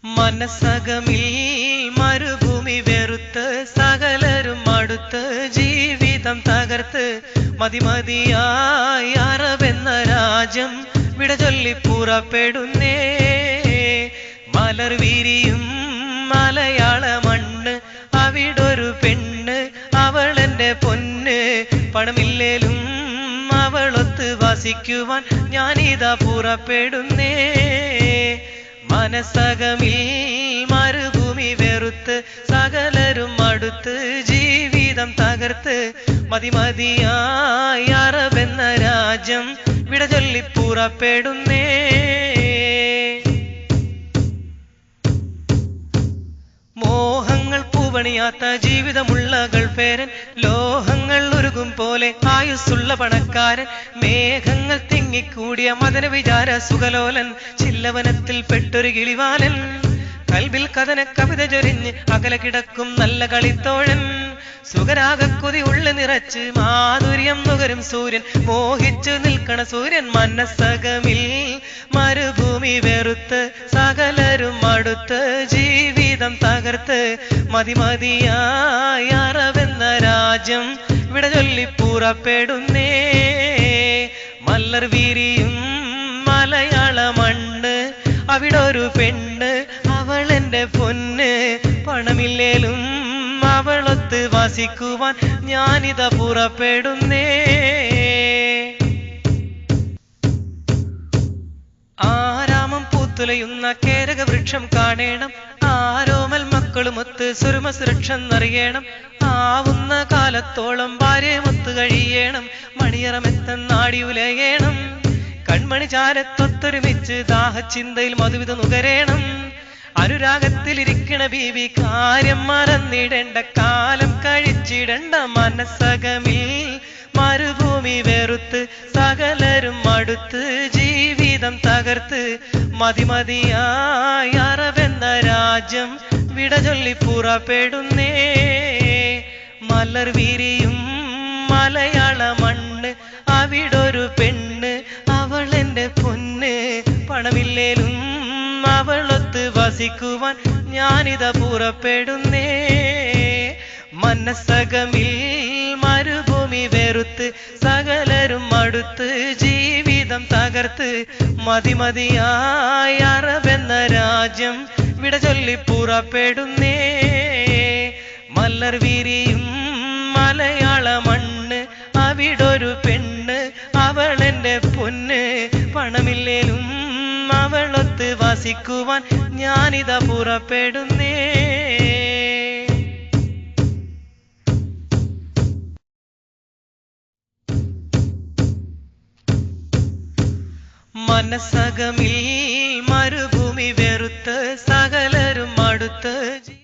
മനസ്സകമിൽ മരുഭൂമി വെറുത്ത് സകലരും അടുത്ത് ജീവിതം തകർത്ത് മതിമതിയായി അറബെന്ന രാജ്യം വിട ചൊല്ലി പുറപ്പെടുന്നേ. മലർ വിരിയും മലയാള മണ്ണ്, അവിടൊരു പെണ്ണ്, അവളെന്റെ പൊന്ന്. പണമില്ലേലും അവളൊത്ത് വസിക്കുവാൻ ഞാനിതാ പുറപ്പെടുന്നേ. മനസ്സകമിൽ മരുഭൂമി വെറുത്ത് സകലരും അടുത്ത് ജീവിതം തകർത്ത് മതിമതിയായി അറബെന്ന രാജ്യം വിട ചൊല്ലി പുറപ്പെടുന്നേ. മോഹങ്ങൾ പൂവണിയാത്ത ജീവിതമുള്ള ഗൾഫേരൻ, ലോഹങ്ങൾ ഉരുകും പോലെ ആയുസ്സുള്ള പണക്കാരൻ, മേഘങ്ങൾ തിങ്ങിക്കൂടിയ മദന വിചാര സുഖലോലൻ, ചില്ലവനത്തിൽ പെട്ടൊരു കിളിവാലൻ, കൽബിൽ കഥന കവിത ചൊരിഞ്ഞ് അകലെ കിടക്കും നല്ല കളിത്തോഴൻ, സുഖരാഗക്കൊതി ഉള്ളു നിറച്ച് മാധുര്യം നുകരും സൂര്യൻ, മോഹിച്ചു നിൽക്കണ സൂര്യൻ. മനസ്സകമിൽ മരുഭൂമി വെറുത്ത് സകലരും അടുത്ത് ജീവിതം തകർത്ത് മതിമതിയായി അറബെന്ന രാജ്യം വിട ചൊല്ലി പുറപ്പെടുന്നേ. മലർ വിരിയും മലയാള മണ്ണ്, അവിടൊരു പെണ്ണ്, അവളെന്റെ പൊന്ന്. പണമില്ലേലും അവളൊത്ത് വസിക്കുവാൻ ഞാനിതാ പുറപ്പെടുന്നേ. ആരാമം പൂത്തുലയുന്ന കേരക വൃക്ഷം കാണേണം, ആരോമൽ മക്കളുമൊത്ത് സുരമ സുരക്ഷന്നറിയണം, ആവുന്ന കാലത്തോളം ഭാര്യമൊത്ത് കഴിയണം, മണിയറമെത്തന്നാടി ഉലയണം, കൺമണി ചാരത്തൊത്തൊരുമിച്ച് ദാഹച്ചിന്തയിൽ മധുവിധ നുകരേണം, അനുരാഗത്തിലിരിക്കണ ബീവി കാര്യം മറന്നിടേണ്ട, കാലം കഴിച്ചിടണ്ട. മനസ്സകമിൽ മരുഭൂമി വെറുത്ത് സകലരും അടുത്ത് ജീവിതം തകർത്ത് മതിമതിയായി അറബെന്ന രാജ്യം വിട ചൊല്ലി പുറപ്പെടുന്നേ. മലർ വിരിയും മലയാള മണ്ണ്, അവിടൊരു പെണ്ണ്, അവളെന്റെ പൊന്ന്. പണമില്ലേലും അവളൊത്ത് വസിക്കുവാൻ ഞാനിതാ പുറപ്പെടുന്നേ. മനസ്സകമിൽ മരുഭൂമി വെറുത്ത് സകലരും അടുത്ത് ജീവിതം തകർത്ത് മതിമതിയായി അറബെന്ന രാജ്യം വിട ചൊല്ലി പുറപ്പെടുന്നേ. മലർ വിരിയും മലയാള മണ്ണ്, അവിടൊരു പെണ്ണ്, അവളെന്റെ പൊന്ന്. പണമില്ലേലും അവളൊത്ത് വസിക്കുവാൻ ഞാനിതാ പുറപ്പെടുന്നേ. മനസ്സകമിൽ മരുഭൂമി വെറുത്ത് സകലരും അടുത്ത്